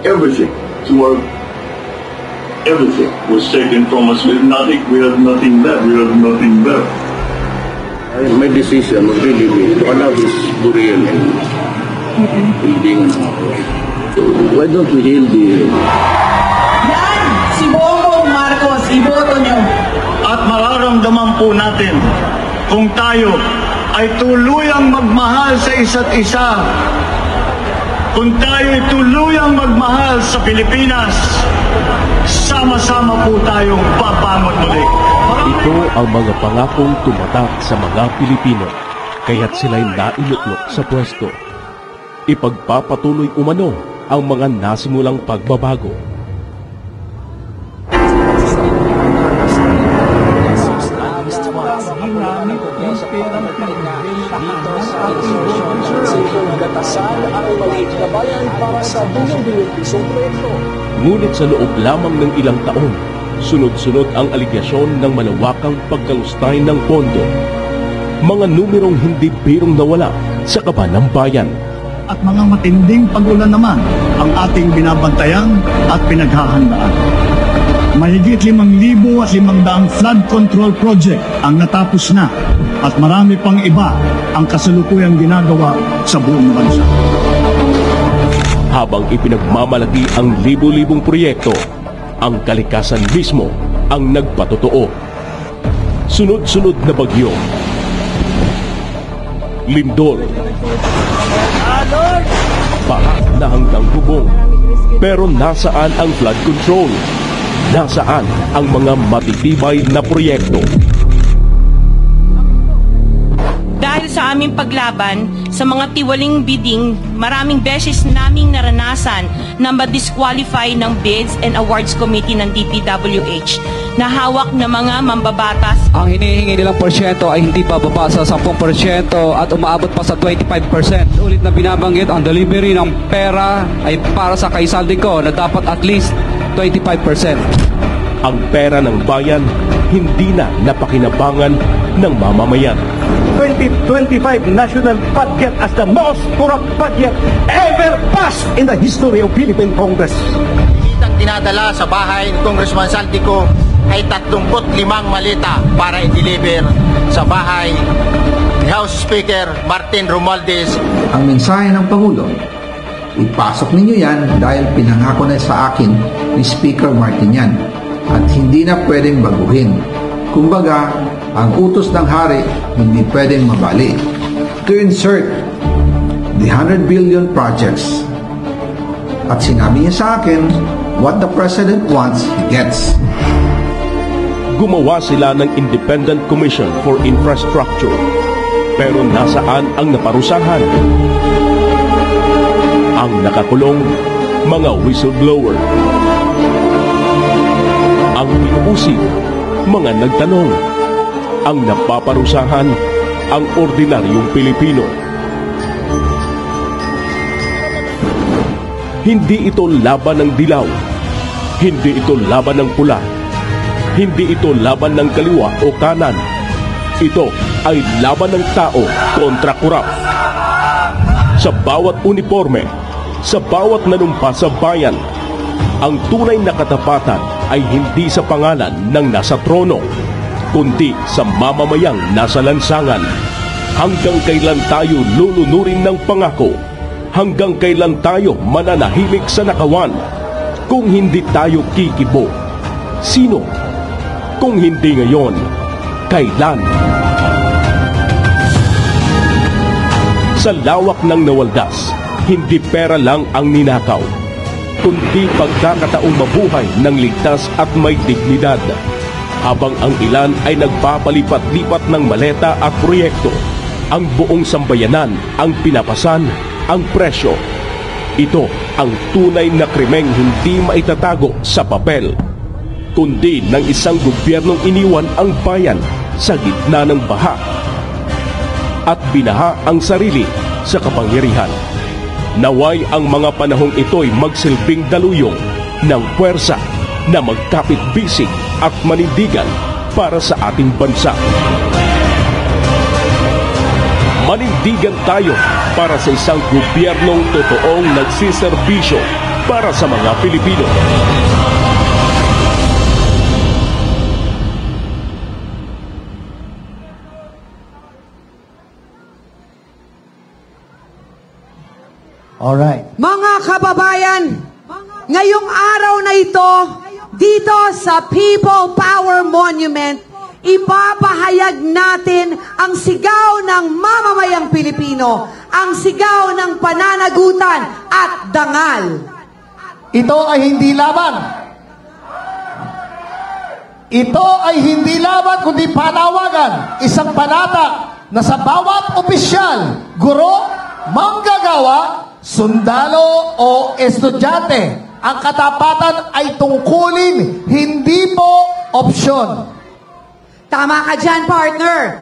everything to work. Everything was taken from us. We had nothing left. We had nothing left. My decision was really to allow this burial building. Why don't we hail the... Yan! Si Bongbong Marcos, iboto nyo. At mararamdaman po natin kung tayo ay tuluyang magmahal sa isa't isa. Kung tayo ay tuluyang magmahal sa Pilipinas, sama-sama po tayong babangon muli. Ito ang mga pangakong tumatak sa mga Pilipino, kaya't sila'y nailuklok sa pwesto. Ipagpapatuloy umano ang mga nasimulang pagbabago. Ngunit sa loob lamang ng ilang taon, sunod-sunod ang aligasyon ng malawakang pagkalustay ng pondo. Mga numerong hindi birong nawala sa kaban ng bayan. At mga matinding pag-ulan naman ang ating binabantayan at pinaghahandaan. Mahigit 5,500 flood control project ang natapos na at marami pang iba ang kasalukuyang ginagawa sa buong bansa. Habang ipinagmamalaki ang libu-libong proyekto, ang kalikasan mismo ang nagpatotoo. Sunod-sunod na bagyo, lindol, baha na hanggang bubong. Pero nasaan ang flood control? Nasaan ang mga matitibay na proyekto? Dahil sa aming paglaban sa mga tiwaling bidding, maraming beses naming naranasan na ma-disqualify ng Bids and Awards Committee ng DPWH na hawak ng mga mambabatas. Ang hinihingi nilang porsyento ay hindi bababa sa 10% at umaabot pa sa 25%. Ulit na binabanggit, ang delivery ng pera ay para sa kaisalding ko na dapat at least 25%. Ang pera ng bayan hindi na napakinabangan ng mamamayan. 2025 national budget as the most corrupt budget ever passed in the history of Philippine Congress. Ang dinadala sa bahay ni Congressman Saldico ay 35 maleta para i-deliver sa bahay ni House Speaker Martin Romualdez. Ang mensahe ng Pangulo, ipasok ninyo yan dahil pinangako na sa akin ni Speaker Martin yan at hindi na pwedeng baguhin. Kumbaga, ang utos ng hari hindi pwedeng mabali. To insert the 100 billion projects. At sinabi niya sa akin, what the President wants, he gets. Gumawa sila ng Independent Commission for Infrastructure. Pero nasaan ang naparusahan? Ang nakakulong, mga whistleblower. Ang pinuusig, mga nagtanong. Ang napaparusahan, ang ordinaryong Pilipino. Hindi ito laban ng dilaw. Hindi ito laban ng pula. Hindi ito laban ng kaliwa o kanan. Ito ay laban ng tao kontra korap. Sa bawat uniforme, sa bawat nanumpa sa bayan, ang tunay na katapatan ay hindi sa pangalan ng nasa trono, kundi sa mamamayang nasa lansangan. Hanggang kailan tayo lulunurin ng pangako? Hanggang kailan tayo mananahimik sa nakawan? Kung hindi tayo kikibo, sino? Kung hindi ngayon, kailan? Sa lawak ng nawaldas, hindi pera lang ang ninakaw, kundi pagkakataong mabuhay ng ligtas at may dignidad. Habang ang ilan ay nagpapalipat-lipat ng maleta at proyekto, ang buong sambayanan ang pinapasan ang presyo. Ito ang tunay na krimeng hindi maitatago sa papel, kundi ng isang gobyernong iniwan ang bayan sa gitna ng baha at binaha ang sarili sa kapangyarihan. Naway ang mga panahong ito'y magsilbing daluyong ng puwersa na magkapit-bisig at manindigan para sa ating bansa. Manindigan tayo para sa isang gobyernong totoong nagsiserbisyo para sa mga Pilipino. Alright. Mga kababayan, ngayong araw na ito, dito sa People Power Monument, ipapahayag natin ang sigaw ng mamamayang Pilipino, ang sigaw ng pananagutan at dangal. Ito ay hindi laban. Ito ay hindi laban kundi panawagan. Isang panata na sa bawat opisyal, guro, manggagawa, sundalo o estudyante, ang katapatan ay tungkulin, hindi po opsyon. Tama ka dyan, partner.